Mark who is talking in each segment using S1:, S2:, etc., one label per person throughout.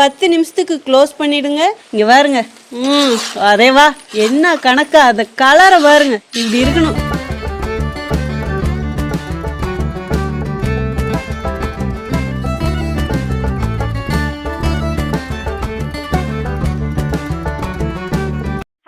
S1: 10 நிமிஷத்துக்கு க்ளோஸ் பண்ணிடுங்க. இங்கே பாருங்க. அதே வா, என்ன கணக்கா அந்த கலரை பாருங்க, இப்படி இருக்கணும்.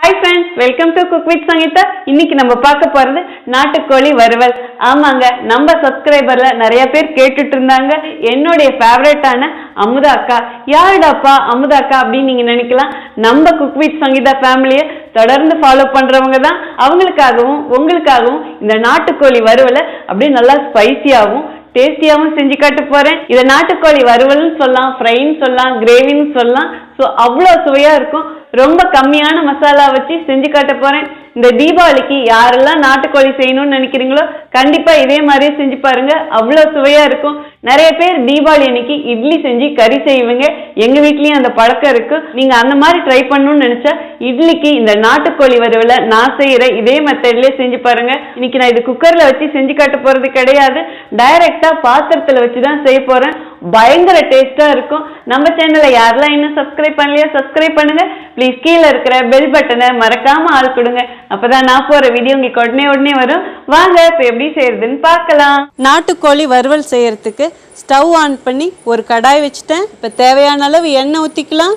S2: Hi friends, welcome to Cook with Sangeetha. இன்னைக்கு நம்ம பார்க்க போறது நாட்டுக்கோழி வறுவல். ஆமாங்க, நம்ம சப்ஸ்கிரைபர்ல நிறைய பேர் கேட்டுட்டு இருந்தாங்க என்னுடைய ஃபேவரட்டான அமுதா அக்கா. யாருடாப்பா அமுதா அக்கா அப்படின்னு நீங்க நினைக்கலாம். நம்ம குக் வித் சங்கீதா ஃபேமிலியை தொடர்ந்து ஃபாலோ பண்றவங்க தான். அவங்களுக்காகவும் உங்களுக்காகவும் இந்த நாட்டுக்கோழி வறுவலை அப்படியே நல்லா ஸ்பைசியாகவும் டேஸ்டியாகவும் செஞ்சு காட்ட போறேன். இதை நாட்டுக்கோழி வறுவல்னு சொல்லலாம், ஃப்ரைன்னு சொல்லலாம், கிரேவின்னு சொல்லலாம். ஸோ அவ்வளோ சுவையா இருக்கும். ரொம்ப கம்மியான மசாலா வச்சு செஞ்சு காட்ட போறேன். இந்த தீபாவளிக்கு யாரெல்லாம் நாட்டுக்கோழி செய்யணும்னு நினைக்கிறீங்களோ கண்டிப்பா இதே மாதிரியே செஞ்சு பாருங்க, அவ்வளோ சுவையா இருக்கும். நிறைய பேர் தீபாவளி அன்னைக்கு இட்லி செஞ்சு கறி செய்வீங்க. எங்க வீட்லயும் அந்த பழக்கம் இருக்கு. நீங்க அந்த மாதிரி ட்ரை பண்ணணும்னு நினைச்சா இட்லிக்கு இந்த நாட்டுக்கோழி வறுவலை நான் செய்யற இதே மெத்தட்லயே செஞ்சு பாருங்க. இன்னைக்கு நான் இது குக்கர்ல வச்சு செஞ்சு காட்ட போறது கிடையாது, டைரக்டா பாத்திரத்துல வச்சுதான் செய்ய போறேன். பயங்கர டேஸ்டா இருக்கும். நம்ம சேனலை யாரெல்லாம் இன்னும் சப்ஸ்கிரைப் பண்ணலையா சப்ஸ்கிரைப் பண்ணுங்க ப்ளீஸ். கீழே இருக்கிற பெல் பட்டனை மறக்காம ஆள் கொடுங்க, அப்பதான் நான் போற வீடியோ உங்களுக்கு உடனே வரும். வாங்க இப்ப எப்படி செய்யறதுன்னு பார்க்கலாம்.
S1: நாட்டுக்கோழி வறுவல் செய்யறதுக்கு ஸ்டவ் ஆன் பண்ணி ஒரு கடாய் வச்சுட்டேன். இப்போ தேவையான அளவு எண்ணெய் ஊற்றிக்கலாம்.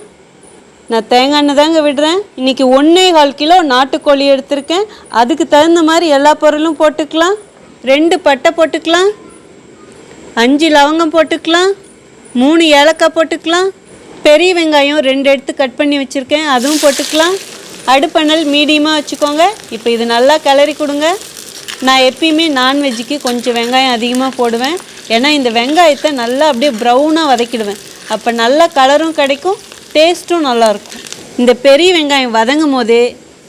S1: நான் தேங்காய் எண்ணெய் தாங்க விடுறேன். இன்னைக்கு 1.25 கிலோ நாட்டுக்கோழி எடுத்திருக்கேன். அதுக்கு தகுந்த மாதிரி எல்லா பொருளும் போட்டுக்கலாம். 2 பட்டை போட்டுக்கலாம், 5 லவங்கம் போட்டுக்கலாம், 3 ஏலக்காய் போட்டுக்கலாம். பெரிய வெங்காயம் 2 எடுத்து கட் பண்ணி வச்சுருக்கேன், அதுவும் போட்டுக்கலாம். அடுப்பணல் மீடியமாக வச்சுக்கோங்க. இப்போ இது நல்லா கிளறி கொடுங்க. நான் எப்பயுமே நான்வெஜ்ஜுக்கு கொஞ்சம் வெங்காயம் அதிகமாக போடுவேன். ஏன்னா இந்த வெங்காயத்தை நல்லா அப்படியே ப்ரௌனாக வதக்கிடுவேன். அப்போ நல்லா கலரும் கிடைக்கும், டேஸ்ட்டும் நல்லாயிருக்கும். இந்த பெரிய வெங்காயம் வதங்கும் போதே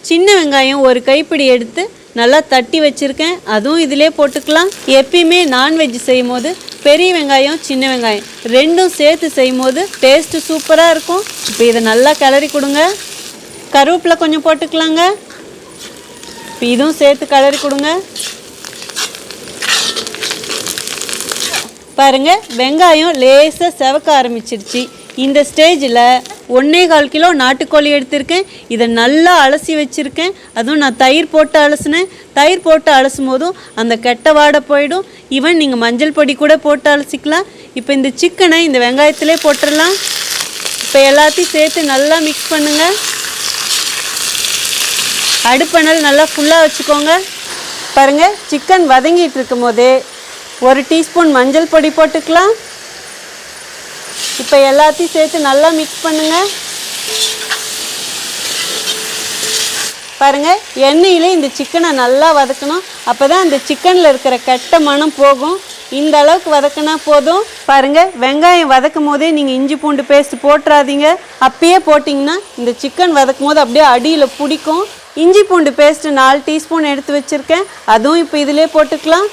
S1: சின்ன வெங்காயம் ஒரு கைப்பிடி எடுத்து நல்லா தட்டி வச்சுருக்கேன், அதுவும் இதிலே போட்டுக்கலாம். எப்பயுமே நான்வெஜ் செய்யும் போது பெரிய வெங்காயம் சின்ன வெங்காயம் ரெண்டும் சேர்த்து செய்யும் போது டேஸ்ட்டு சூப்பராக இருக்கும். இப்போ இதை நல்லா கிளறி கொடுங்க. கருவேப்பிலை கொஞ்சம் போட்டுக்கலாங்க. இப்போ இதுவும் சேர்த்து கிளறி கொடுங்க. பாருங்கள், வெங்காயம் லேசாக செவக்க ஆரம்பிச்சிருச்சு. இந்த ஸ்டேஜில் 1.25 கிலோ நாட்டுக்கோழி எடுத்திருக்கேன். இதை நல்லா அலசி வச்சுருக்கேன். அதுவும் நான் தயிர் போட்டு அலசினேன். தயிர் போட்டு அலசும் போதும் அந்த கெட்ட வாடை போயிடும். ஈவன் நீங்கள் மஞ்சள் பொடி கூட போட்டு அலசிக்கலாம். இப்போ இந்த சிக்கனை இந்த வெங்காயத்திலே போட்டுடலாம். இப்போ எல்லாத்தையும் சேர்த்து நல்லா மிக்ஸ் பண்ணுங்கள். அடுப்பணல் நல்லா ஃபுல்லாக வச்சுக்கோங்க. பாருங்கள், சிக்கன் வதங்கிட்டு இருக்கும் போதே 1 டீஸ்பூன் மஞ்சள் பொடி போட்டுக்கலாம். இப்போ எல்லாத்தையும் சேர்த்து நல்லா மிக்ஸ் பண்ணுங்கள். பாருங்கள், எண்ணெயிலே இந்த சிக்கனை நல்லா வதக்கணும். அப்போ தான் அந்த சிக்கனில் இருக்கிற கெட்ட மணம் போகும். இந்த அளவுக்கு வதக்கினா போதும். பாருங்கள், வெங்காயம் வதக்கும் போதே நீங்கள் இஞ்சி பூண்டு பேஸ்ட் போட்டுறாதீங்க. அப்பயே போட்டிங்கன்னா இந்த சிக்கன் வதக்கும் போது அப்படியே அடியில் பிடிக்கும். இஞ்சி பூண்டு பேஸ்ட்டு 4 டீஸ்பூன் எடுத்து வச்சுருக்கேன், அதுவும் இப்போ இதிலே போட்டுக்கலாம்.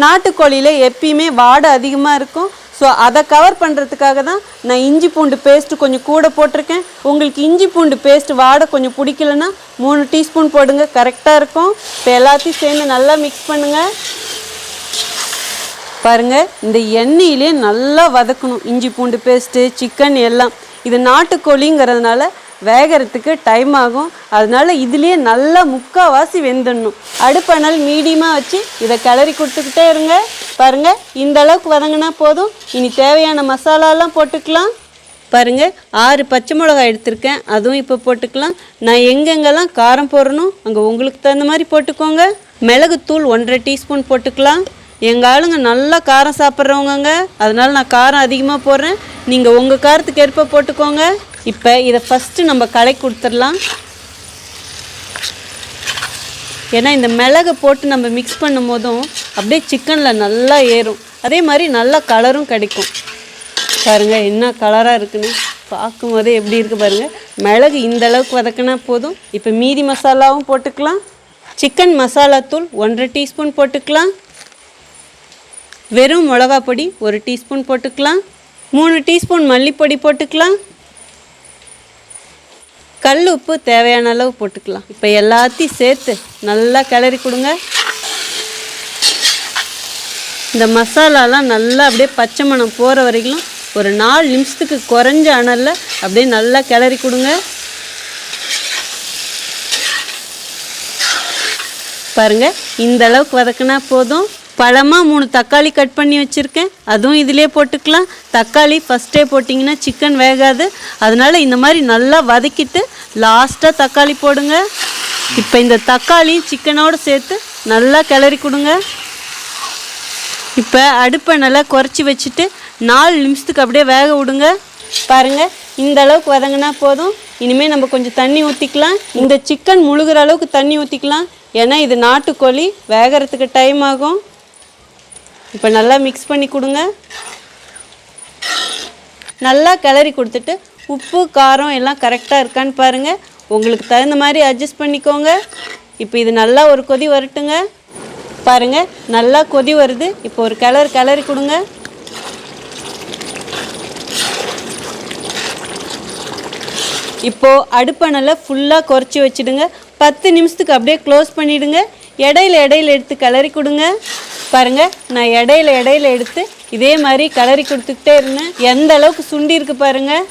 S1: நாட்டுக்கோழியில் எப்பயுமே வாடை அதிகமாக இருக்கும். ஸோ அதை கவர் பண்ணுறதுக்காக தான் நான் இஞ்சி பூண்டு பேஸ்ட்டு கொஞ்சம் கூட போட்டிருக்கேன். உங்களுக்கு இஞ்சி பூண்டு பேஸ்ட்டு வாடை கொஞ்சம் பிடிக்கலன்னா 3 டீஸ்பூன் போடுங்க, கரெக்டாக இருக்கும். இப்போ எல்லாத்தையும் சேர்ந்து நல்லா மிக்ஸ் பண்ணுங்கள். பாருங்கள், இந்த எண்ணெயிலே நல்லா வதக்கணும். இஞ்சி பூண்டு பேஸ்ட்டு, சிக்கன் எல்லாம். இது நாட்டுக்கோழிங்கிறதுனால வேகிறதுக்கு டைம் ஆகும். அதனால இதுலேயே நல்லா முக்கால்வாசி வெந்துடணும். அடுப்பணல் மீடியமாக வச்சு இதை கிளறி கொடுத்துக்கிட்டே இருங்க. பாருங்கள், இந்த அளவுக்கு வதங்கினா போதும். இனி தேவையான மசாலாலாம் போட்டுக்கலாம். பாருங்கள், 6 பச்சை மிளகாய் எடுத்திருக்கேன், அதுவும் இப்போ போட்டுக்கலாம். நான் எங்கெங்கெல்லாம் காரம் போடணும் அங்கே உங்களுக்கு தகுந்த மாதிரி போட்டுக்கோங்க. மிளகுத்தூள் 1.5 டீஸ்பூன் போட்டுக்கலாம். எங்கள் ஆளுங்க நல்லா காரம் சாப்பிட்றவங்க, அதனால நான் காரம் அதிகமாக போடுறேன். நீங்கள் உங்கள் காரத்துக்கு ஏற்ப போட்டுக்கோங்க. இப்போ இதை ஃபஸ்ட்டு நம்ம கலக்கி கொடுத்துடலாம். ஏன்னா இந்த மிளகை போட்டு நம்ம மிக்ஸ் பண்ணும் போதும் அப்படியே சிக்கனில் நல்லா ஏறும். அதே மாதிரி நல்லா கலரும் கிடைக்கும். பாருங்கள் என்ன கலராக இருக்குன்னு பார்க்கும் போதே எப்படி இருக்குது பாருங்கள். மிளகு இந்த அளவுக்கு வதக்கினா போதும். இப்போ மீதி மசாலாவும் போட்டுக்கலாம். சிக்கன் மசாலா தூள் 1.5 டீஸ்பூன் போட்டுக்கலாம். வெறும் மிளகா பொடி 1 டீஸ்பூன் போட்டுக்கலாம். 3 டீஸ்பூன் மல்லிப்பொடி போட்டுக்கலாம். கல் உப்பு தேவையான அளவு போட்டுக்கலாம். இப்போ எல்லாத்தையும் சேர்த்து நல்லா கிளறி கொடுங்க. இந்த மசாலாலாம் நல்லா அப்படியே பச்சை மணம் போகிற வரைக்கும் ஒரு 4 நிமிஷத்துக்கு குறைஞ்ச அனலில் அப்படியே நல்லா கிளறி கொடுங்க. பாருங்கள், இந்த அளவுக்கு வதக்கினா போதும். பழமாக 3 தக்காளி கட் பண்ணி வச்சுருக்கேன், அதுவும் இதிலே போட்டுக்கலாம். தக்காளி ஃபஸ்ட்டே போட்டிங்கன்னா சிக்கன் வேகாது, அதனால் இந்த மாதிரி நல்லா வதக்கிட்டு லாஸ்ட்டாக தக்காளி போடுங்க. இப்போ இந்த தக்காளி சிக்கனோடு சேர்த்து நல்லா கிளறி கொடுங்க. இப்போ அடுப்பை நல்லா குறைச்சி வச்சுட்டு 4 நிமிஷத்துக்கு அப்படியே வேக விடுங்க. பாருங்கள், இந்த அளவுக்கு வதங்கினா போதும். இனிமேல் நம்ம கொஞ்சம் தண்ணி ஊற்றிக்கலாம். இந்த சிக்கன் முழுகிற அளவுக்கு தண்ணி ஊற்றிக்கலாம், ஏன்னா இது நாட்டுக்கோழி, வேகிறதுக்கு டைம் ஆகும். இப்போ நல்லா மிக்ஸ் பண்ணி கொடுங்க. நல்லா கிளறி கொடுத்துட்டு உப்பு காரம் எல்லாம் கரெக்டாக இருக்கான்னு பாருங்கள். உங்களுக்கு தகுந்த மாதிரி அட்ஜஸ்ட் பண்ணிக்கோங்க. இப்போ இது நல்லா ஒரு கொதி வரட்டுங்க. பாருங்கள், நல்லா கொதி வருது. இப்போ ஒரு கிளறி கொடுங்க. இப்போது அடுப்பை நல்லா ஃபுல்லாக குறைச்சி வச்சுடுங்க. 10 நிமிஷத்துக்கு அப்படியே க்ளோஸ் பண்ணிவிடுங்க. இடையில எடுத்து கிளறி கொடுங்க. பாருங்கள், நான் இடையில எடுத்து இதே மாதிரி கிளறி கொடுத்துக்கிட்டே இருந்தேன். எந்த அளவுக்கு சுண்டி இருக்கு பாருங்கள்.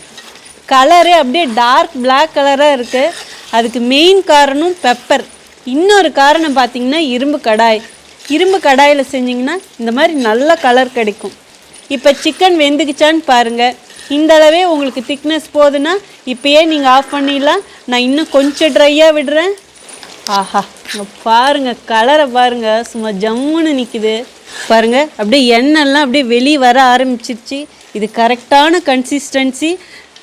S1: கலரே அப்படியே டார்க் பிளாக் கலராக இருக்குது. அதுக்கு மெயின் காரணம் பெப்பர். இன்னொரு காரணம் பார்த்திங்கன்னா இரும்பு கடாயில் செஞ்சிங்கன்னா இந்த மாதிரி நல்ல கலர் கிடைக்கும். இப்போ சிக்கன் வெந்துக்குச்சான்னு பாருங்கள். இந்த அளவே உங்களுக்கு திக்னஸ் போதுன்னா இப்போயே நீங்கள் ஆஃப் பண்ணிடலாம். நான் இன்னும் கொஞ்சம் ட்ரையாக விடுறேன். ஆஹா, பாருங்கள், கலரை பாருங்கள், சும்மா ஜம்முன்னு நிற்குது. பாருங்கள், அப்படியே எண்ணெய்லாம் அப்படியே வெளியே வர ஆரம்பிச்சிருச்சு. இது கரெக்டான கன்சிஸ்டன்சி.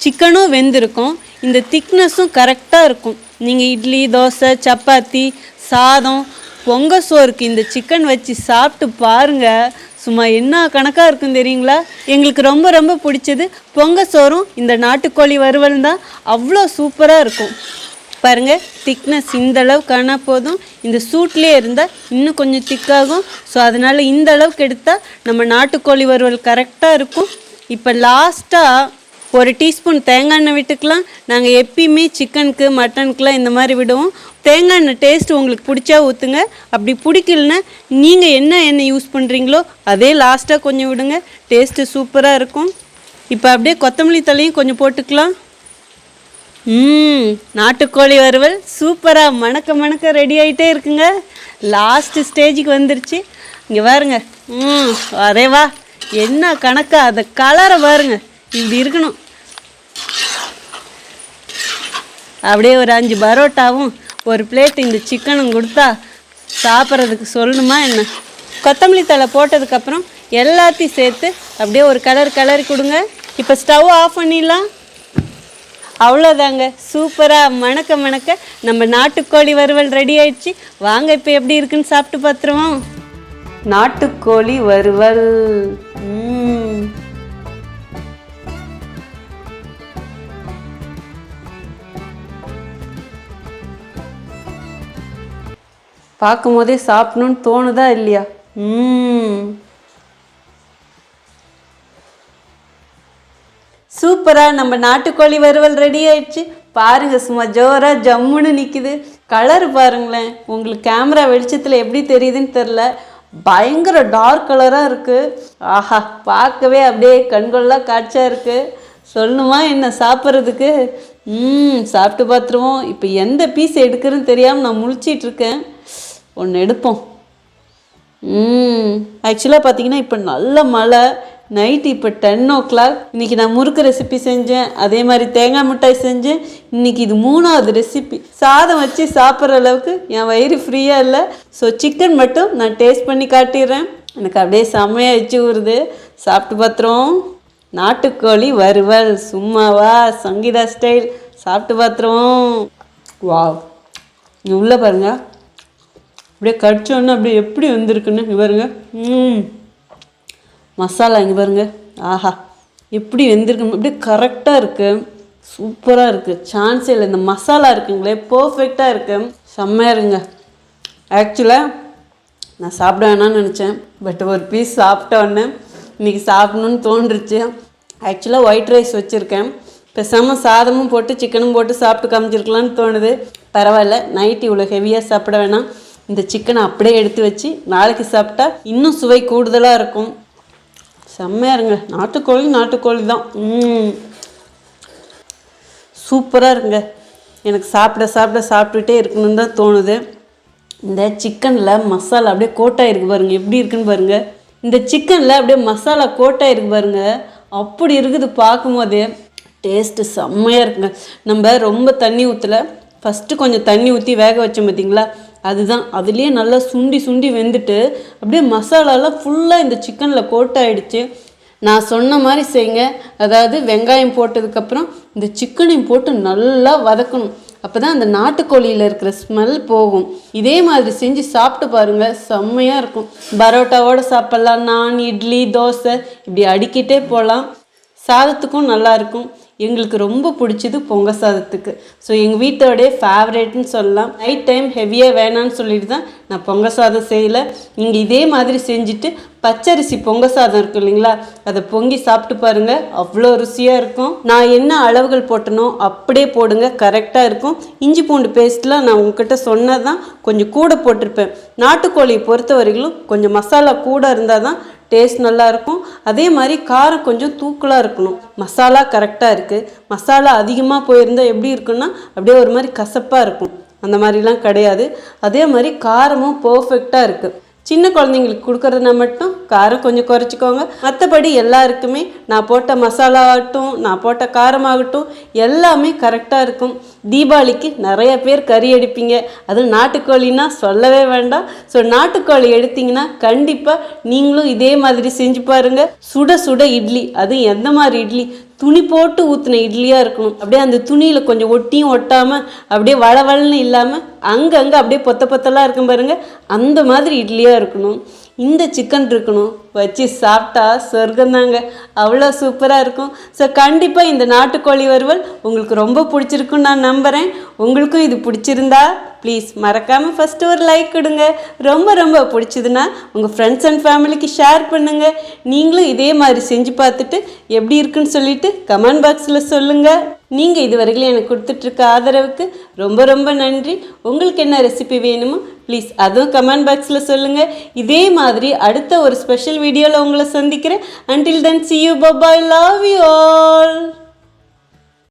S1: சிக்கனும் வெந்திருக்கும், இந்த திக்னஸும் கரெக்டாக இருக்கும். நீங்கள் இட்லி, தோசை, சப்பாத்தி, சாதம், பொங்கல் சோறுக்கு இந்த சிக்கன் வச்சு சாப்பிட்டு பாருங்கள். சும்மா என்ன கணக்காக இருக்கும் தெரியுங்களா? எங்களுக்கு ரொம்ப ரொம்ப பிடிச்சது பொங்கல் சோறும் இந்த நாட்டுக்கோழி வறுவல் தான். அவ்வளோ சூப்பராக இருக்கும். பாருங்கள், திக்னஸ் இந்த அளவுக்கு ஆனால் போதும். இந்த சூட்லேயே இருந்தால் இன்னும் கொஞ்சம் திக்காகும். ஸோ அதனால் இந்த அளவுக்கு எடுத்தால் நம்ம நாட்டுக்கோழி வறுவல் கரெக்டாக இருக்கும். இப்போ லாஸ்ட்டாக 1 டீஸ்பூன் தேங்காய் எண்ணெய் விட்டுக்கலாம். நாங்கள் எப்பயுமே சிக்கனுக்கு மட்டனுக்குலாம் இந்த மாதிரி விடுவோம். தேங்காய் எண்ணெய் டேஸ்ட்டு உங்களுக்கு பிடிச்சா ஊற்றுங்க. அப்படி பிடிக்கலன்னா நீங்கள் என்ன எண்ணெய் யூஸ் பண்ணுறீங்களோ அதே லாஸ்ட்டாக கொஞ்சம் விடுங்க. டேஸ்ட்டு சூப்பராக இருக்கும். இப்போ அப்படியே கொத்தமல்லி தலையும் கொஞ்சம் போட்டுக்கலாம். நாட்டுக்கோழி வறுவல் சூப்பராக மணக்க ரெடி ஆகிட்டே இருக்குங்க. லாஸ்ட்டு ஸ்டேஜுக்கு வந்துருச்சு. இங்கே பாருங்க, வரேவா, என்ன கணக்கா, அதை கலரை பாருங்க, இப்படி இருக்கணும். அப்படியே ஒரு 5 பரோட்டாவும் ஒரு பிளேட் இந்த சிக்கனும் கொடுத்தா சாப்பிட்றதுக்கு சொல்லணுமா என்ன? கொத்தமல்லி தழை போட்டதுக்கப்புறம் எல்லாத்தையும் சேர்த்து அப்படியே ஒரு கிளறி கொடுங்க. இப்போ ஸ்டவ் ஆஃப் பண்ணிடலாம். அவ்வளோதாங்க, சூப்பராக மணக்க நம்ம நாட்டுக்கோழி வறுவல் ரெடி ஆயிடுச்சு. வாங்க இப்போ எப்படி இருக்குன்னு சாப்பிட்டு பார்த்துருவோம். நாட்டுக்கோழி வறுவல் பார்க்கும் போதே சாப்பிடணும்னு தோணுதா இல்லையா? சூப்பராக நம்ம நாட்டுக்கோழி வறுவல் ரெடி ஆயிடுச்சு. பாருங்கள், சும்மா ஜோராக ஜம்முன்னு நிற்கிது. கலர் பாருங்களேன், உங்களுக்கு கேமரா வெளிச்சத்தில் எப்படி தெரியுதுன்னு தெரில, பயங்கர டார்க் கலராக இருக்குது. ஆஹா, பார்க்கவே அப்படியே கண்கொள்ளா காட்சியாக இருக்குது. சொல்லணுமா என்ன சாப்பிட்றதுக்கு? சாப்பிட்டு பார்த்துருவோம். இப்போ எந்த பீஸ் எடுக்கிறதுன்னு தெரியாமல் நான் முழிச்சிட்ருக்கேன். ஒன்று எடுப்போம். ஆக்சுவலாக பார்த்தீங்கன்னா இப்போ நல்ல மழை, நைட்டு இப்போ 10 o'clock. இன்றைக்கி நான் முறுக்கு ரெசிபி செஞ்சேன், அதே மாதிரி தேங்காய் மிட்டாய் செஞ்சேன். இன்றைக்கி இது 3வது ரெசிபி. சாதம் வச்சு சாப்பிட்ற அளவுக்கு என் வயிறு ஃப்ரீயாக இல்லை. ஸோ சிக்கன் மட்டும் நான் டேஸ்ட் பண்ணி காட்டிடுறேன். எனக்கு அப்படியே செம்மையாக வச்சு வருது. சாப்பிட்டு பார்த்துருவோம். நாட்டுக்கோழி வறுவல் சும்மாவா, சங்கீதா ஸ்டைல். சாப்பிட்டு பார்த்துருவோம். வா, இங்கே உள்ளே பாருங்க, அப்படியே கடிச்சோன்னு அப்படியே எப்படி வந்திருக்குன்னு. இங்கே பாருங்க, மசாலா இங்கே பாருங்க, ஆஹா எப்படி வெந்திருக்கு, அப்படியே கரெக்டாக இருக்குது, சூப்பராக இருக்குது, சான்ஸே இல்லை. இந்த மசாலா இருக்குங்களே பர்ஃபெக்டாக இருக்குது, செம்மையாக இருங்க. ஆக்சுவலாக நான் சாப்பிட வேணான்னு நினச்சேன், பட் ஒரு பீஸ் சாப்பிட்டோன்னே இன்றைக்கி சாப்பிட்ணுன்னு தோன்றுச்சு. ஆக்சுவலாக ஒயிட் ரைஸ் வச்சுருக்கேன், பேசாமல் சாதமும் போட்டு சிக்கனும் போட்டு சாப்பிட்டு காமிச்சிருக்கலான்னு தோணுது. பரவாயில்ல, நைட்டு இவ்வளோ ஹெவியாக சாப்பிட வேணாம். இந்த சிக்கனை அப்படியே எடுத்து வச்சு நாளைக்கு சாப்பிட்டா இன்னும் சுவை கூடுதலாக இருக்கும். செம்மையாக இருங்க. நாட்டுக்கோழி தான். சூப்பராக இருங்க. எனக்கு சாப்பிட்டுட்டே இருக்கணும்னு தான் தோணுது. இந்த சிக்கனில் மசாலா அப்படியே கோட்டாயிருக்கு பாருங்கள், எப்படி இருக்குன்னு பாருங்கள். இந்த சிக்கனில் அப்படியே மசாலா கோட்டாயிருக்கு பாருங்கள், அப்படி இருக்குது பார்க்கும்போதே. டேஸ்ட்டு செம்மையாக இருக்குங்க. நம்ம ரொம்ப தண்ணி ஊற்றலை, ஃபஸ்ட்டு கொஞ்சம் தண்ணி ஊற்றி வேக வச்சோம் பார்த்திங்களா, அதுதான். அதுலேயே நல்லா சுண்டி வெந்துட்டு அப்படியே மசாலாலாம் ஃபுல்லாக இந்த சிக்கனில் கோட்டாயிடுச்சு. நான் சொன்ன மாதிரி செய்யுங்க. அதாவது வெங்காயம் போட்டதுக்கப்புறம் இந்த சிக்கனையும் போட்டு நல்லா வதக்கணும். அப்போ தான் அந்த நாட்டுக்கோழியில் இருக்கிற ஸ்மெல் போகும். இதே மாதிரி செஞ்சு சாப்பிட்டு பாருங்கள், செம்மையாக இருக்கும். பரோட்டாவோடு சாப்பிட்லாம், நான், இட்லி, தோசை இப்படி அடிக்கிட்டே போகலாம். சாதத்துக்கும் நல்லாயிருக்கும். எங்களுக்கு ரொம்ப பிடிச்சது பொங்கல் சாதத்துக்கு. ஸோ எங்கள் வீட்டோடைய ஃபேவரேட்னு சொல்லலாம். நைட் டைம் ஹெவியாக வேணான்னு சொல்லிட்டு தான் நான் பொங்கல் சாதம் செய்யலை. நீங்கள் இதே மாதிரி செஞ்சுட்டு பச்சரிசி பொங்கல் சாதம் இருக்கும் இல்லைங்களா, அதை பொங்கி சாப்பிட்டு பாருங்கள், அவ்வளோ ருசியாக இருக்கும். நான் என்ன அளவுகள் போட்டனோ அப்படியே போடுங்க, கரெக்டாக இருக்கும். இஞ்சி பூண்டு பேஸ்ட்லாம் நான் உங்ககிட்ட சொன்னதான் கொஞ்சம் கூட போட்டிருப்பேன். நாட்டுக்கோழியை பொறுத்த வரைக்கும் கொஞ்சம் மசாலா கூட இருந்தால் தான் டேஸ்ட் நல்லாயிருக்கும். அதே மாதிரி காரம் கொஞ்சம் தூக்கலாக இருக்கணும். மசாலா கரெக்டாக இருக்குது. மசாலா அதிகமாக போயிருந்தால் எப்படி இருக்குன்னா அப்படியே ஒரு மாதிரி கசப்பாக இருக்கும். அந்த மாதிரிலாம் கிடையாது. அதே மாதிரி காரமும் பர்ஃபெக்டாக இருக்குது. சின்ன குழந்தைங்களுக்கு கொடுக்குறதுனா மட்டும் காரம் கொஞ்சம் குறைச்சிக்கோங்க. மற்றபடி எல்லாருக்குமே நான் போட்ட மசாலா ஆகட்டும், நான் போட்ட காரமாகட்டும் எல்லாமே கரெக்டாக இருக்கும். தீபாவளிக்கு நிறைய பேர் கறி எடுப்பீங்க, அதுவும் நாட்டுக்கோழின்னா சொல்லவே வேண்டாம். ஸோ நாட்டுக்கோழி எடுத்திங்கன்னா கண்டிப்பாக நீங்களும் இதே மாதிரி செஞ்சு பாருங்கள். சுட இட்லி, அதுவும் எந்த மாதிரி இட்லி, துணி போட்டு ஊற்றின இட்லியாக இருக்கணும். அப்படியே அந்த துணியில் கொஞ்சம் ஒட்டியும் ஒட்டாமல் அப்படியே வளவளன்னு இல்லாமல் அங்கங்கே அப்படியே பொத்தலாம் இருக்கும் பாருங்கள், அந்த மாதிரி இட்லியாக இருக்கணும். இந்த சிக்கன் இருக்கணும், வச்சு சாப்பிட்டா சொர்க்கந்தாங்க, அவ்வளோ சூப்பராக இருக்கும். ஸோ கண்டிப்பாக இந்த நாட்டுக்கோழி வறுவல் உங்களுக்கு ரொம்ப பிடிச்சிருக்குன்னு நான் நம்புகிறேன். உங்களுக்கும் இது பிடிச்சிருந்தா ப்ளீஸ் மறக்காமல் ஃபஸ்ட்டு ஒரு லைக் கொடுங்க. ரொம்ப பிடிச்சதுன்னா உங்கள் ஃப்ரெண்ட்ஸ் அண்ட் ஃபேமிலிக்கு ஷேர் பண்ணுங்கள். நீங்களும் இதே மாதிரி செஞ்சு பார்த்துட்டு எப்படி இருக்குன்னு சொல்லிட்டு கமெண்ட் பாக்ஸில் சொல்லுங்கள். நீங்கள் இதுவரைக்கும் எனக்கு கொடுத்துட்ருக்க ஆதரவுக்கு ரொம்ப நன்றி. உங்களுக்கு என்ன ரெசிபி வேணுமோ ப்ளீஸ் அதுவும் கமெண்ட் பாக்ஸில் சொல்லுங்கள். இதே மாதிரி அடுத்த ஒரு ஸ்பெஷல் வீடியோவில் உங்களை சந்திக்கிறேன். Until then, see you. Bye bye. Love you all.